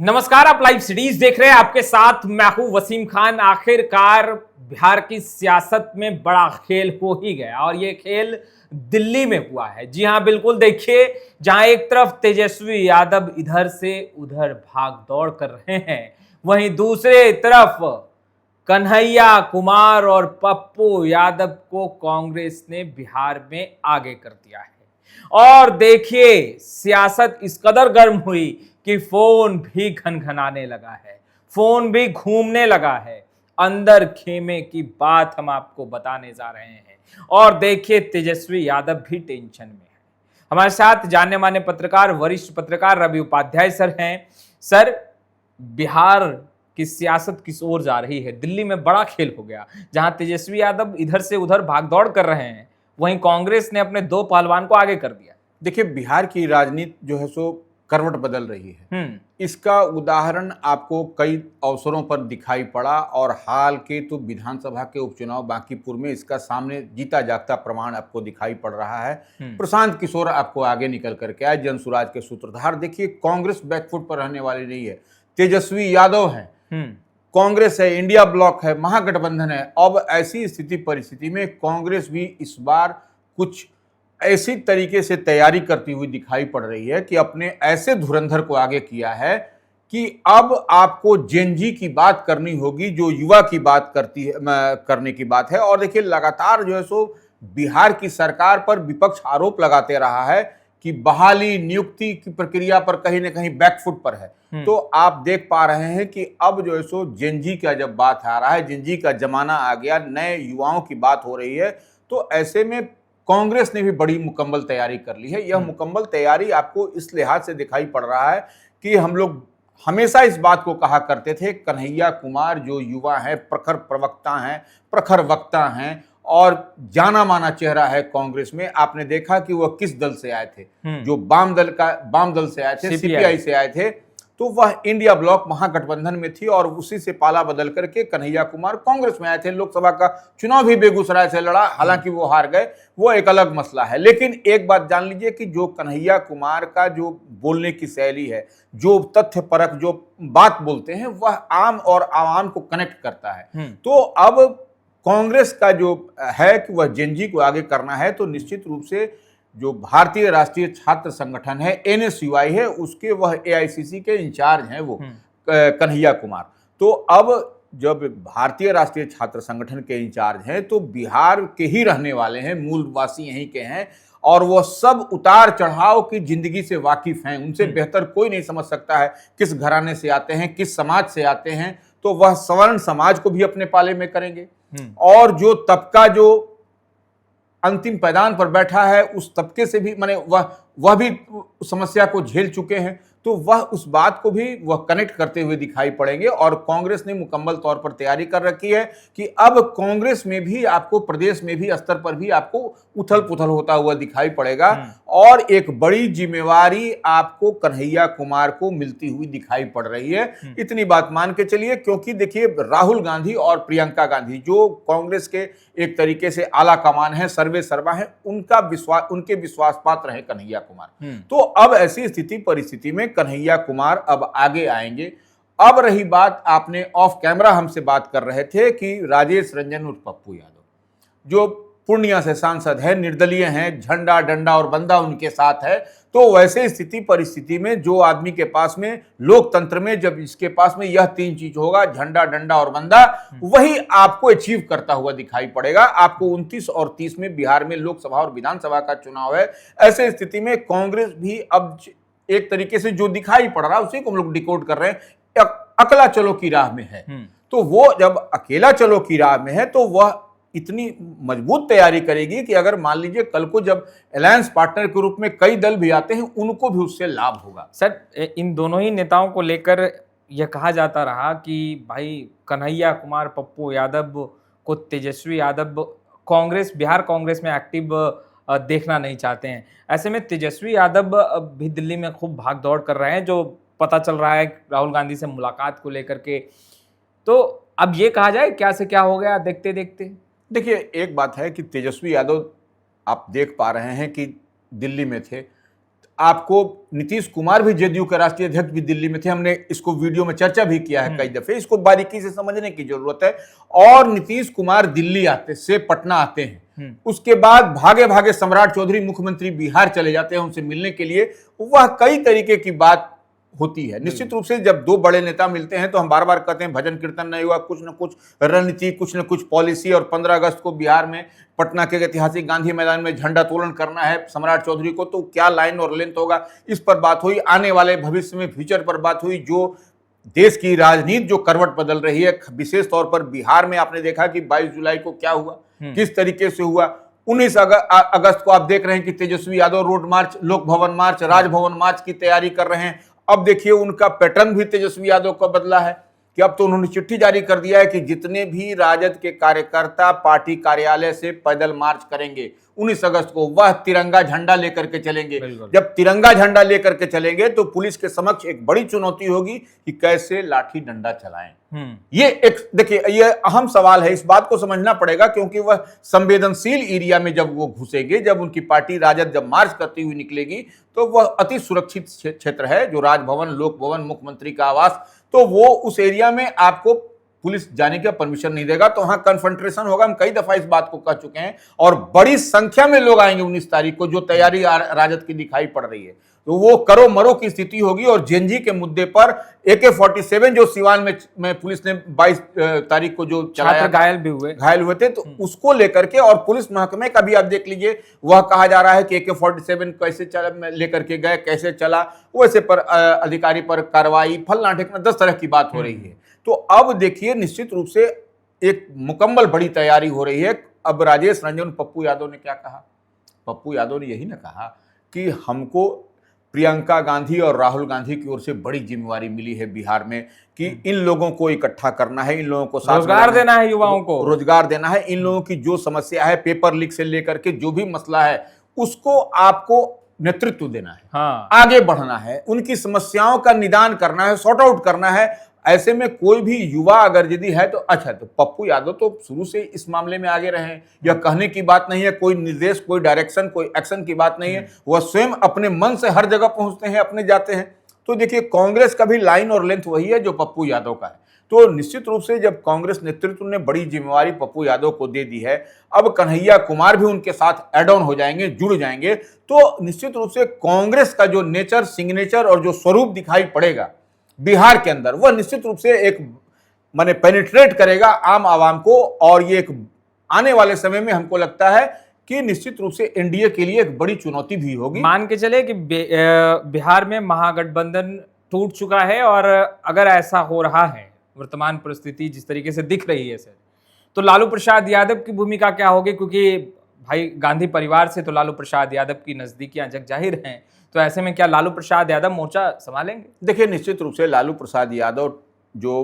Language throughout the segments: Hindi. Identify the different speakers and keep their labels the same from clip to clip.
Speaker 1: नमस्कार, आप लाइव सिटीज देख रहे हैं। आपके साथ मैं हूं वसीम खान। आखिरकार बिहार की सियासत में बड़ा खेल हो ही गया और ये खेल दिल्ली में हुआ है। जी हां, बिल्कुल। देखिए, जहां एक तरफ तेजस्वी यादव इधर से उधर भाग दौड़ कर रहे हैं, वहीं दूसरे तरफ कन्हैया कुमार और पप्पू यादव को कांग्रेस ने बिहार में आगे कर दिया है। और देखिए, सियासत इस कदर गर्म हुई कि फोन भी घनघनाने लगा है, फोन भी घूमने लगा है। अंदर खेमे की बात हम आपको बताने जा रहे हैं। और देखिए, तेजस्वी यादव भी टेंशन में है। हमारे साथ जाने माने पत्रकार, वरिष्ठ पत्रकार रवि उपाध्याय सर हैं। सर, बिहार की सियासत किस ओर जा रही है? दिल्ली में बड़ा खेल हो गया। जहां तेजस्वी यादव इधर से उधर भागदौड़ कर रहे हैं, वहीं कांग्रेस ने अपने दो पहलवान को आगे कर दिया।
Speaker 2: देखिए, बिहार की राजनीति जो है सो करवट बदल रही है। इसका उदाहरण आपको कई अवसरों पर दिखाई पड़ा और हाल के तो विधानसभा के उपचुनाव बांकीपुर में इसका सामने जीता जागता प्रमाण आपको दिखाई पड़ रहा है। प्रशांत किशोर आपको आगे निकल करके आए, जनसुराज के सूत्रधार। देखिए, कांग्रेस बैकफुट पर रहने वाली नहीं है। तेजस्वी यादव है, कांग्रेस है, इंडिया ब्लॉक है, महागठबंधन है। अब ऐसी स्थिति परिस्थिति में कांग्रेस भी इस बार कुछ ऐसी तरीके से तैयारी करती हुई दिखाई पड़ रही है कि अपने ऐसे धुरंधर को आगे किया है कि अब आपको जेनजी की बात करनी होगी, जो युवा की बात करने की बात है। और देखिए, लगातार जो है सो बिहार की सरकार पर विपक्ष आरोप लगाते रहा है कि बहाली नियुक्ति की प्रक्रिया पर कहीं ना कहीं बैकफुट पर है। तो आप देख पा रहे हैं कि अब जो है सो जेनजी का जब बात आ रहा है, जेनजी का जमाना आ गया, नए युवाओं की बात हो रही है, तो ऐसे में कांग्रेस ने भी बड़ी मुकम्मल तैयारी कर ली है। यह मुकम्मल तैयारी आपको इस लिहाज से दिखाई पड़ रहा है कि हम लोग हमेशा इस बात को कहा करते थे, कन्हैया कुमार जो युवा हैं, प्रखर प्रवक्ता हैं, प्रखर वक्ता हैं और जाना माना चेहरा है कांग्रेस में। आपने देखा कि वह किस दल से आए थे, जो वाम दल से आए थे, सीपीआई से आए थे। तो वह इंडिया ब्लॉक महागठबंधन में थी और उसी से पाला बदल करके कन्हैया कुमार कांग्रेस में आए थे। लोकसभा का चुनाव भी बेगूसराय से लड़ा, हालांकि वो हार गए, वो एक अलग मसला है। लेकिन एक बात जान लीजिए कि जो कन्हैया कुमार का जो बोलने की शैली है, जो तथ्य परक जो बात बोलते हैं, वह आम और आवाम को कनेक्ट करता है। तो अब कांग्रेस का जो है कि वह जेनजी को आगे करना है, तो निश्चित रूप से जो भारतीय राष्ट्रीय छात्र संगठन है, एनएसयूआई है, उसके वह एआईसीसी के इंचार्ज हैं वो कन्हैया कुमार। तो अब जब भारतीय राष्ट्रीय छात्र संगठन के इंचार्ज हैं, तो बिहार के ही रहने वाले हैं, मूलवासी यहीं के हैं और वो सब उतार चढ़ाव की जिंदगी से वाकिफ हैं। उनसे बेहतर कोई नहीं समझ सकता है किस घराने से आते हैं, किस समाज से आते हैं। तो वह सवर्ण समाज को भी अपने पाले में करेंगे और जो तबका जो अंतिम पैदान पर बैठा है, उस तबके से भी माने वह भी समस्या को झेल चुके हैं। तो वह उस बात को भी वह कनेक्ट करते हुए दिखाई पड़ेंगे। और कांग्रेस ने मुकम्मल तौर पर तैयारी कर रखी है कि अब कांग्रेस में भी आपको, प्रदेश में भी, स्तर पर भी आपको उथल पुथल होता हुआ दिखाई पड़ेगा। और एक बड़ी जिम्मेवारी आपको कन्हैया कुमार को मिलती हुई दिखाई पड़ रही है। इतनी बात मान के चलिए, क्योंकि देखिए, राहुल गांधी और प्रियंका गांधी जो कांग्रेस के एक तरीके से आला कमान है, सर्वे सर्वा है, उनके विश्वास पात्र है कन्हैया कुमार। तो अब ऐसी स्थिति परिस्थिति में कन्हैया कुमार अब आगे आएंगे। अब रही बात, आपने ऑफ कैमरा हमसे बात कर रहे थे कि राजेश रंजन उर्फ पप्पू यादव जो पूर्णिया से सांसद है, निर्दलीय हैं, झंडा डंडा और बंदा उनके साथ है। तो वैसे स्थिति परिस्थिति में जो आदमी के पास में, लोकतंत्र में जब इसके पास में यह तीन चीज होगा, झंडा डंडा और बंदा, वही आपको अचीव करता हुआ दिखाई पड़ेगा। आपको 29 और 30 में बिहार में लोकसभा और विधानसभा का चुनाव है। ऐसे स्थिति में कांग्रेस भी अब एक तरीके से जो दिखाई पड़ रहा है उसी को हम लोग डिकोड कर रहे हैं, अकेला चलो की राह में है। तो वो जब अकेला चलो की राह में है, तो वह इतनी मजबूत तैयारी करेगी कि अगर मान लीजिए कल को जब अलायंस पार्टनर के रूप में कई दल भी आते हैं, उनको भी उससे लाभ होगा।
Speaker 1: सर, इन दोनों ही नेताओं को लेकर यह कहा जाता रहा कि भाई भी कुमार, पप्पू यादव को तेजस्वी यादव बिहार कांग्रेस में एक्टिव देखना नहीं चाहते हैं। ऐसे में तेजस्वी यादव भी दिल्ली में खूब भाग दौड़ कर रहे हैं, जो पता चल रहा है राहुल गांधी से मुलाकात को लेकर के। तो अब ये कहा जाए क्या से क्या हो गया देखते देखते।
Speaker 2: देखिए, एक बात है कि तेजस्वी यादव आप देख पा रहे हैं कि दिल्ली में थे। आपको नीतीश कुमार भी जेडीयू के राष्ट्रीय अध्यक्ष भी दिल्ली में थे, हमने इसको वीडियो में चर्चा भी किया है कई दफे, इसको बारीकी से समझने की जरूरत है। और नीतीश कुमार दिल्ली आते से पटना आते हैं, उसके बाद भागे भागे सम्राट चौधरी मुख्यमंत्री बिहार चले जाते हैं उनसे मिलने के लिए। वह कई तरीके की बात होती है। निश्चित रूप से जब दो बड़े नेता मिलते हैं तो हम बार बार कहते हैं भजन कीर्तन नहीं हुआ, कुछ न कुछ रणनीति, कुछ न कुछ पॉलिसी। और 15 अगस्त को बिहार में पटना के ऐतिहासिक गांधी मैदान में झंडोत्तोलन करना है सम्राट चौधरी को, तो क्या लाइन और लेंथ होगा, इस पर बात हुई। आने वाले भविष्य में फ्यूचर पर बात हुई। जो देश की राजनीति जो करवट बदल रही है, विशेष तौर पर बिहार में आपने देखा कि 22 जुलाई को क्या हुआ, किस तरीके से हुआ। 19 अगस्त को आप देख रहे हैं कि तेजस्वी यादव रोड मार्च, लोक भवन मार्च, राजभवन मार्च की तैयारी कर रहे हैं। अब देखिए उनका पैटर्न भी तेजस्वी यादव का बदला है कि अब तो उन्होंने चिट्ठी जारी कर दिया है कि जितने भी राजद के कार्यकर्ता पार्टी कार्यालय से पैदल मार्च करेंगे 19 अगस्त को, वह तिरंगा झंडा लेकर के चलेंगे। जब तिरंगा झंडा लेकर के चलेंगे तो पुलिस के समक्ष एक बड़ी चुनौती होगी कि कैसे लाठी डंडा चलाएं। ये एक देखिए ये अहम सवाल है, इस बात को समझना पड़ेगा, क्योंकि वह संवेदनशील एरिया में जब वो घुसेंगे, जब उनकी पार्टी राजद जब मार्च करती हुई निकलेगी, तो वह अति सुरक्षित क्षेत्र है जो राजभवन, लोक भवन, मुख्यमंत्री का आवास, तो वो उस एरिया में आपको पुलिस जाने का परमिशन नहीं देगा। तो वहां कन्फ्रंट्रेशन होगा। हम कई दफा इस बात को कह चुके हैं और बड़ी संख्या में लोग आएंगे 19 तारीख को, जो तैयारी राजद की दिखाई पड़ रही है। तो वो करो मरो की स्थिति होगी। और जेएनजी के मुद्दे पर AK-47 जो सिवान में पुलिस ने 22 तारीख को जो चलाया, घायल हुए थे, तो उसको लेकर के, और पुलिस महकमे का भी आप देख लीजिए, वह कहा जा रहा है कि AK-47 कैसे चला, लेकर के गए, कैसे चला, वैसे पर अधिकारी पर कार्रवाई, फलना ठिकाना 10 तरह की बात हो रही है। तो अब देखिए निश्चित रूप से एक मुकम्मल बड़ी तैयारी हो रही है। अब राजेश रंजन, पप्पू यादव ने क्या कहा? पप्पू यादव ने यही ना कहा कि हमको प्रियंका गांधी और राहुल गांधी की ओर से बड़ी जिम्मेवारी मिली है बिहार में कि इन लोगों को इकट्ठा करना है, इन लोगों को
Speaker 1: रोजगार देना है, युवाओं को
Speaker 2: रोजगार देना है, इन लोगों की जो समस्या है, पेपर लीक से लेकर के जो भी मसला है, उसको आपको नेतृत्व देना है।
Speaker 1: हाँ।
Speaker 2: आगे बढ़ना है, उनकी समस्याओं का निदान करना है, सॉर्ट आउट करना है। ऐसे में कोई भी युवा अगर यदि है तो अच्छा, तो पप्पू यादव तो शुरू से इस मामले में आगे रहे हैं। यह कहने की बात नहीं है, कोई निर्देश, कोई डायरेक्शन, कोई एक्शन की बात नहीं है। वह स्वयं अपने मन से हर जगह पहुंचते हैं, अपने जाते हैं। तो देखिए कांग्रेस का भी लाइन और लेंथ वही है जो पप्पू यादव का है। तो निश्चित रूप से जब कांग्रेस नेतृत्व ने बड़ी जिम्मेवारी पप्पू यादव को दे दी है, अब कन्हैया कुमार भी उनके साथ एड ऑन हो जाएंगे, जुड़ जाएंगे, तो निश्चित रूप से कांग्रेस का जो नेचर, सिग्नेचर और जो स्वरूप दिखाई पड़ेगा बिहार के अंदर, वह निश्चित रूप से एक माने पेनिट्रेट करेगा आम आवाम को। और ये एक आने वाले समय में हमको लगता है कि निश्चित रूप से एनडीए के लिए एक बड़ी चुनौती भी होगी।
Speaker 1: मान के चले कि बिहार में महागठबंधन टूट चुका है, और अगर ऐसा हो रहा है, वर्तमान परिस्थिति जिस तरीके से दिख रही है सर, तो लालू प्रसाद यादव की भूमिका क्या होगी? क्योंकि भाई गांधी परिवार से तो लालू प्रसाद यादव की नजदीकियां जग जाहिर हैं, तो ऐसे में क्या लालू प्रसाद यादव मोर्चा संभालेंगे?
Speaker 2: देखिए निश्चित रूप से लालू प्रसाद यादव जो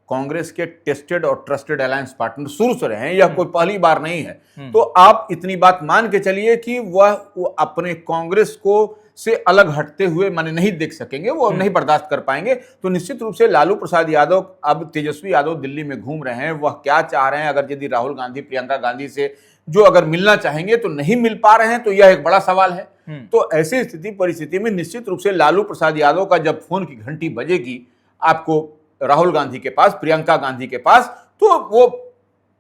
Speaker 2: कांग्रेस के टेस्टेड और ट्रस्टेड अलायंस पार्टनर शुरू से रहे हैं, यह कोई पहली बार नहीं है। तो आप इतनी बात मान के चलिए कि वह अपने कांग्रेस को से अलग हटते हुए माने नहीं देख सकेंगे, वो नहीं बर्दाश्त कर पाएंगे। तो निश्चित रूप से लालू प्रसाद यादव, अब तेजस्वी यादव दिल्ली में घूम रहे हैं, वह क्या चाह रहे हैं, अगर यदि राहुल गांधी प्रियंका गांधी से जो अगर मिलना चाहेंगे तो नहीं मिल पा रहे हैं, तो यह एक बड़ा सवाल है। तो ऐसी स्थिति परिस्थिति में निश्चित रूप से लालू प्रसाद यादव का जब फोन की घंटी बजेगी आपको राहुल गांधी के पास, प्रियंका गांधी के पास, तो वो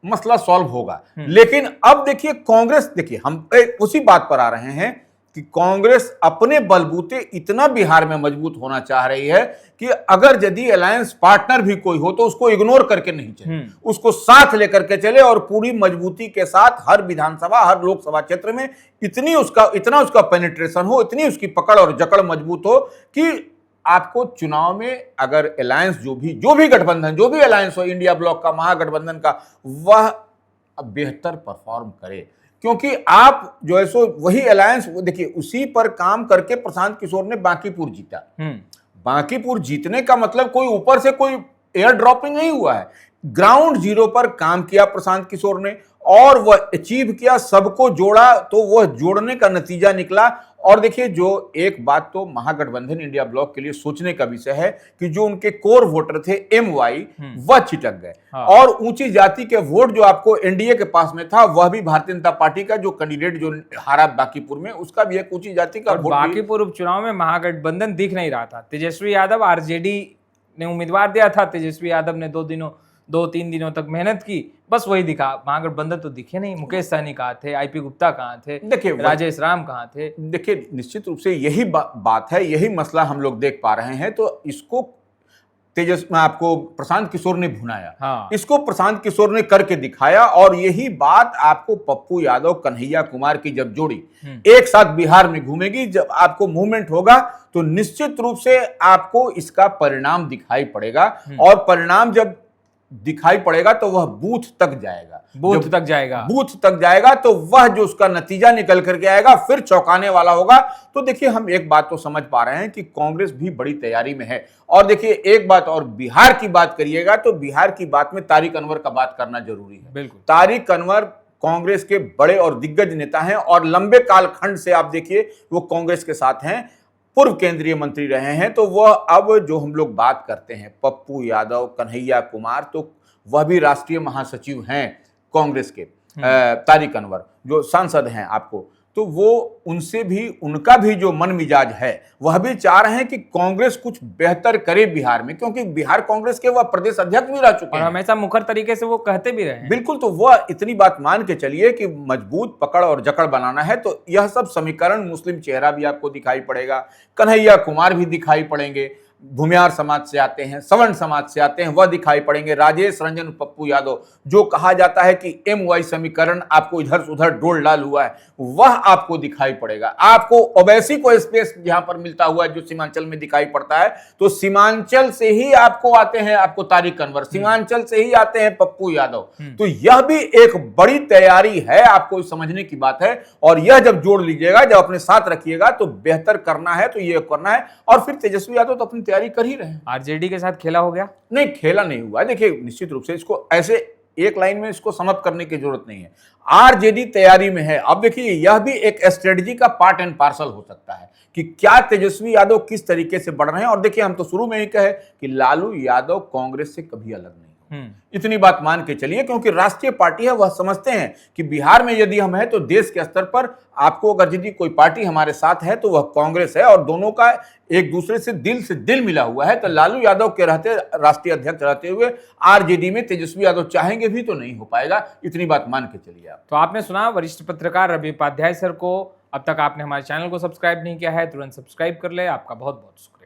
Speaker 2: मसला सॉल्व होगा। लेकिन अब देखिए कांग्रेस, देखिए हम उसी बात पर आ रहे हैं कि कांग्रेस अपने बलबूते इतना बिहार में मजबूत होना चाह रही है कि अगर यदि अलायंस पार्टनर भी कोई हो तो उसको इग्नोर करके नहीं चले, उसको साथ लेकर के चले, और पूरी मजबूती के साथ हर विधानसभा, हर लोकसभा क्षेत्र में इतना उसका पेनिट्रेशन हो, इतनी उसकी पकड़ और जकड़ मजबूत हो कि आपको चुनाव में अगर अलायंस जो भी गठबंधन, जो भी अलायंस हो, इंडिया ब्लॉक का, महागठबंधन का, वह बेहतर परफॉर्म करे। क्योंकि आप जो है सो वही अलायंस, देखिए उसी पर काम करके प्रशांत किशोर ने बांकीपुर जीता। बांकीपुर जीतने का मतलब कोई ऊपर से कोई एयर ड्रॉपिंग नहीं हुआ है, ग्राउंड जीरो पर काम किया प्रशांत किशोर ने, और वह अचीव किया, सबको जोड़ा, तो वह जोड़ने का नतीजा निकला। और देखिए, जो एक बात तो महागठबंधन इंडिया ब्लॉक के लिए सोचने का विषय है कि जो उनके कोर वोटर थे एमवाई, वह चिटक गए।
Speaker 1: हाँ।
Speaker 2: और ऊंची जाति के वोट जो आपको एनडीए के पास में था, वह भी भारतीय जनता पार्टी का जो कैंडिडेट जो हारा बांकीपुर में, उसका भी एक ऊंची जाति का वोट।
Speaker 1: बांकीपुर उपचुनाव में महागठबंधन दिख नहीं रहा था। तेजस्वी यादव, आरजेडी ने उम्मीदवार दिया था, तेजस्वी यादव ने 2-3 दिनों तक मेहनत की, बस वही दिखा। महागठबंधन तो दिखे नहीं। मुकेश सहनी कहाँ थे, आईपी गुप्ता कहाँ थे,
Speaker 2: देखिए
Speaker 1: राजेश राम कहाँ थे।
Speaker 2: देखिए, निश्चित रूप से यही बात है, यही मसला हम लोग देख पा रहे हैं। तो इसको आपको प्रशांत किशोर ने भुनाया।
Speaker 1: हाँ।
Speaker 2: इसको प्रशांत किशोर ने करके दिखाया, और यही बात आपको पप्पू यादव, कन्हैया कुमार की जब जोड़ी एक साथ बिहार में घूमेगी, जब आपको मूवमेंट होगा, तो निश्चित रूप से आपको इसका परिणाम दिखाई पड़ेगा। और परिणाम जब दिखाई पड़ेगा तो वह बूथ तक जाएगा।
Speaker 1: बूथ तक जाएगा
Speaker 2: तो वह जो उसका नतीजा निकल करके आएगा, फिर चौंकाने वाला होगा। तो देखिए, हम एक बात तो समझ पा रहे हैं कि कांग्रेस भी बड़ी तैयारी में है। और देखिए, एक बात और, बिहार की बात करिएगा तो बिहार की बात में तारिक अनवर का बात करना जरूरी है।
Speaker 1: बिल्कुल।
Speaker 2: तारिक अनवर कांग्रेस के बड़े और दिग्गज नेता हैं, और लंबे कालखंड से आप देखिए वो कांग्रेस के साथ हैं, पूर्व केंद्रीय मंत्री रहे हैं। तो वह, अब जो हम लोग बात करते हैं पप्पू यादव, कन्हैया कुमार, तो वह भी राष्ट्रीय महासचिव हैं कांग्रेस के। तारिक अनवर जो सांसद हैं आपको, तो वो उनसे भी, उनका भी जो मन मिजाज है, वह भी चाह रहे हैं कि कांग्रेस कुछ बेहतर करे बिहार में, क्योंकि बिहार कांग्रेस के वह प्रदेश अध्यक्ष भी रह चुके हैं,
Speaker 1: हमेशा मुखर तरीके से वो कहते भी रहे हैं।
Speaker 2: बिल्कुल। तो वह इतनी बात मान के चलिए कि मजबूत पकड़ और जकड़ बनाना है, तो यह सब समीकरण, मुस्लिम चेहरा भी आपको दिखाई पड़ेगा, कन्हैया कुमार भी दिखाई पड़ेंगे, भूमियार समाज से आते हैं, सवर्ण समाज से आते हैं, वह दिखाई पड़ेंगे, राजेश रंजन, पप्पू यादव। जो कहा जाता है कि एमवाई समीकरण आपको इधर से उधर डोल डाल हुआ है, वह आपको दिखाई पड़ेगा। आपको ओवैसी को स्पेस जहां पर मिलता हुआ है, जो सीमांचल में दिखाई पड़ता है, तो सीमांचल से ही आपको आते हैं, आपको तारिक अनवर, सीमांचल से ही आते हैं पप्पू यादव। तो यह भी एक बड़ी तैयारी है, आपको समझने की बात है। और यह जब जोड़ लीजिएगा, जब अपने साथ रखिएगा, तो बेहतर करना है तो यह करना है। और फिर तेजस्वी यादव तो अपनी तैयारी कर ही रहे हैं।
Speaker 1: आरजेडी के साथ खेला हो गया?
Speaker 2: नहीं, खेला नहीं हुआ। देखिए, निश्चित रूप से इसको ऐसे एक लाइन में इसको समाप्त करने की जरूरत नहीं है। आरजेडी तैयारी में है। अब देखिए, यह भी एक स्ट्रेटजी का पार्ट एंड पार्सल हो सकता है कि क्या तेजस्वी यादव किस तरीके से बढ़ रहे हैं। और देखिए, हम तो शुरू में ही कहे कि लालू यादव कांग्रेस से कभी अलग नहीं, इतनी बात मान के चलिए, क्योंकि राष्ट्रीय पार्टी है। वह समझते हैं कि बिहार में यदि हम हैं तो देश के स्तर पर आपको अगर यदि कोई पार्टी हमारे साथ है तो वह कांग्रेस है, और दोनों का एक दूसरे से दिल मिला हुआ है। तो लालू यादव के रहते, राष्ट्रीय अध्यक्ष रहते हुए, आरजेडी में तेजस्वी यादव चाहेंगे भी तो नहीं हो पाएगा। इतनी बात मान के चलिए आप।
Speaker 1: तो आपने सुना वरिष्ठ पत्रकार रवि उपाध्याय सर को। अब तक आपने हमारे चैनल को सब्सक्राइब नहीं किया है, तुरंत सब्सक्राइब कर ले। आपका बहुत बहुत शुक्रिया।